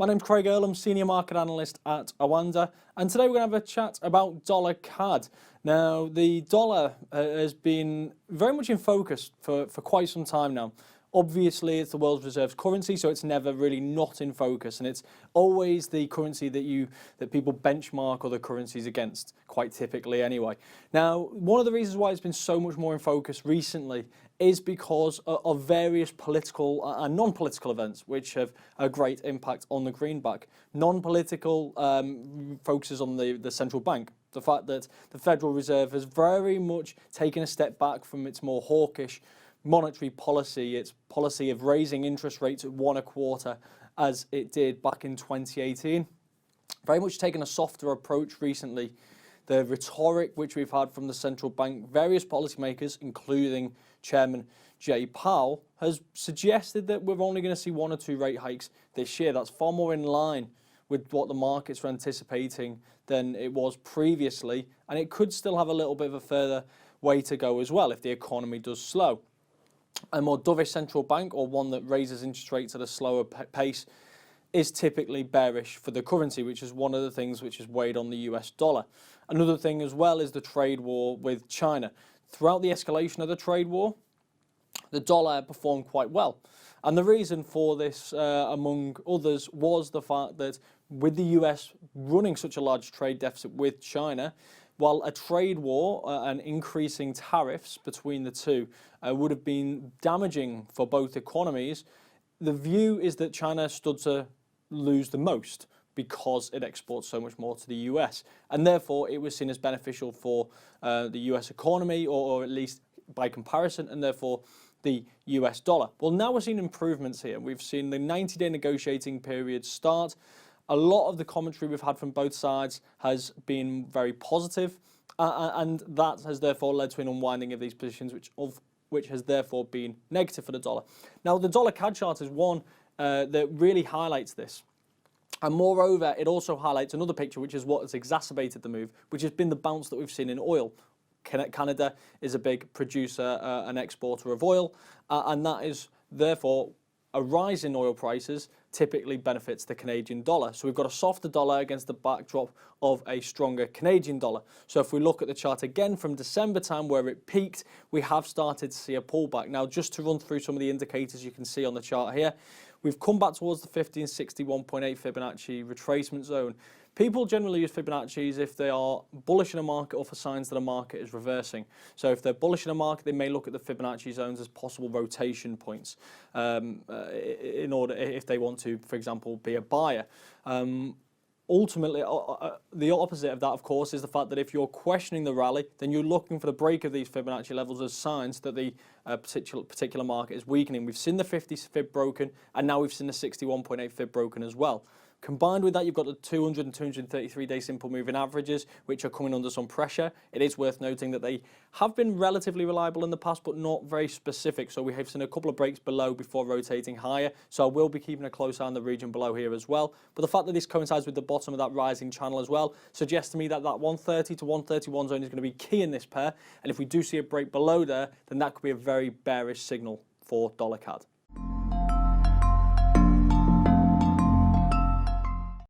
My name's Craig Earl, I'm Senior Market Analyst at Awanda, and today we're going to have a chat about dollar CAD. Now, the dollar has been very much in focus for quite some time now. Obviously, it's the world's reserve currency, so it's never really not in focus, and it's always the currency that people benchmark other currencies against, quite typically anyway. Now, one of the reasons why it's been so much more in focus recently is because of various political and non-political events which have a great impact on the greenback. Non-political focuses on the central bank. The fact that the Federal Reserve has very much taken a step back from its more hawkish monetary policy, its policy of raising interest rates at 1.25 as it did back in 2018. Very much taken a softer approach recently. The rhetoric which we've had from the central bank, various policymakers, including Chairman Jay Powell, has suggested that we're only going to see 1 or 2 rate hikes this year. That's far more in line with what the markets were anticipating than it was previously, and it could still have a little bit of a further way to go as well if the economy does slow. A more dovish central bank, or one that raises interest rates at a slower pace, is typically bearish for the currency, which is one of the things which has weighed on the US dollar. Another thing as well is the trade war with China. Throughout the escalation of the trade war, the dollar performed quite well. And the reason for this, among others, was the fact that with the US running such a large trade deficit with China, while a trade war and increasing tariffs between the two would have been damaging for both economies, the view is that China stood to lose the most because it exports so much more to the US. And therefore, it was seen as beneficial for the US economy, or at least by comparison, and therefore the US dollar. Well, now we're seeing improvements here. We've seen the 90-day negotiating period start. A lot of the commentary we've had from both sides has been very positive, and that has therefore led to an unwinding of these positions, which has therefore been negative for the dollar. Now, the dollar CAD chart is one that really highlights this. And moreover, it also highlights another picture, which is what has exacerbated the move, which has been the bounce that we've seen in oil. Canada is a big producer and exporter of oil, and that is therefore a rise in oil prices typically benefits the Canadian dollar. So we've got a softer dollar against the backdrop of a stronger Canadian dollar. So if we look at the chart again from December time where it peaked, we have started to see a pullback. Now, just to run through some of the indicators you can see on the chart here, we've come back towards the 1561.8 Fibonacci retracement zone. People generally use Fibonacci's if they are bullish in a market or for signs that a market is reversing. So if they're bullish in a market, they may look at the Fibonacci zones as possible rotation points in order, if they want to, for example, be a buyer. Ultimately, the opposite of that, of course, is the fact that if you're questioning the rally, then you're looking for the break of these Fibonacci levels as signs that the particular market is weakening. We've seen the 50 fib broken, and now we've seen the 61.8 fib broken as well. Combined with that, you've got the 200 and 233-day simple moving averages, which are coming under some pressure. It is worth noting that they have been relatively reliable in the past, but not very specific. So we have seen a couple of breaks below before rotating higher. So I will be keeping a close eye on the region below here as well. But the fact that this coincides with the bottom of that rising channel as well suggests to me that that 130 to 131 zone is going to be key in this pair. And if we do see a break below there, then that could be a very bearish signal for dollar CAD.